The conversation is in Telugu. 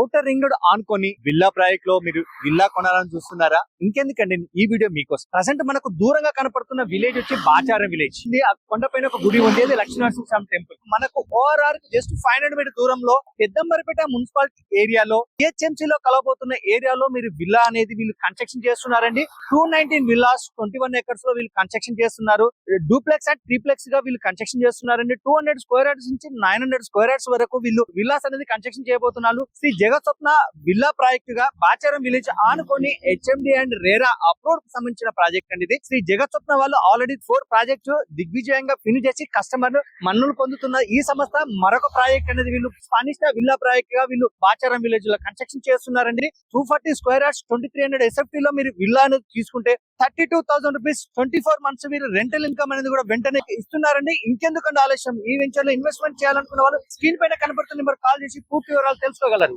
ఔటర్ రింగ్ రోడ్ ఆనుకొని విల్లా ప్రాజెక్ట్ లో మీరు విల్లా కొనాలని చూస్తున్నారా? ఇంకెందుకండి ఈ వీడియో మీకోసం. ప్రజెంట్ మనకు దూరంగా కనపడుతున్న విలేజ్ వచ్చి బాచారం విలేజ్. ఆ కొండపైన ఒక గుడి ఉంది, అది లక్ష్మీనరసింహస్వామి టెంపుల్. మనకు ఓఆర్ఆర్ జస్ట్ 500 మీటర్ దూరంలో పెద్దంబరిపేట మున్సిపాలిటీ ఏరియాలో THMC లో కలవబోతున్న ఏరియాలో మీరు విల్లా అనేది వీళ్ళు కన్స్ట్రక్షన్ చేస్తున్నారండి. 219 విల్లాస్ 21 ఎకర్స్ లో వీళ్ళు కన్స్ట్రక్షన్ చేస్తున్నారు. డూప్లెక్స్ అండ్ ట్రిప్లెక్స్ గా వీళ్ళు కన్స్ట్రక్షన్ చేస్తున్నారండి. 200 స్క్వేర్ యార్డ్స్ నుంచి 900 స్క్వేర్ యార్డ్స్ వరకు వీళ్ళు విల్లాస్ అనేది కన్స్ట్రక్షన్ చేయబోతున్నారు. శ్రీ జగస్వప్న విల్లా ప్రాజెక్ట్ గా బాచారం విలేజ్ ఆనుకొని HMD అండ్ రేరా అప్రోడ్ కు సంబంధించిన ప్రాజెక్ట్ అండి ఇది. శ్రీ జగస్వప్న వాళ్ళు ఆల్రెడీ 4 ప్రాజెక్ట్స్ దిగ్విజయంగా ఫినిష్ చేసి కస్టమర్ మన్నులు పొందుతున్న ఈ సంస్థ మరొక ప్రాజెక్ట్ అనేది వీళ్ళు స్పానిష్ విల్లా ప్రాజెక్ట్ గా వీళ్ళు బాచారం విలేజ్ లో కన్స్ట్రక్షన్ చేస్తున్నారండి. 240 స్క్వేర్ యార్డ్స్ 2300 SFT లో మీరు విల్లా అనేది తీసుకుంటే 32,000 రూపీస్ 24 మంత్స్ మీరు రెంటల్ ఇన్కమ్ అనేది కూడా వెంటనే ఇస్తున్నారండి. ఇంకెందుకంటే ఆలస్యం, ఈ వెంచర్ లో ఇన్వెస్ట్మెంట్ చేయాలనుకున్న వాళ్ళు స్క్రీన్ పైన కనబడుతున్న నెంబర్ కాల్ చేసి పూర్తి వివరాలు తెలుసుకోగలరు.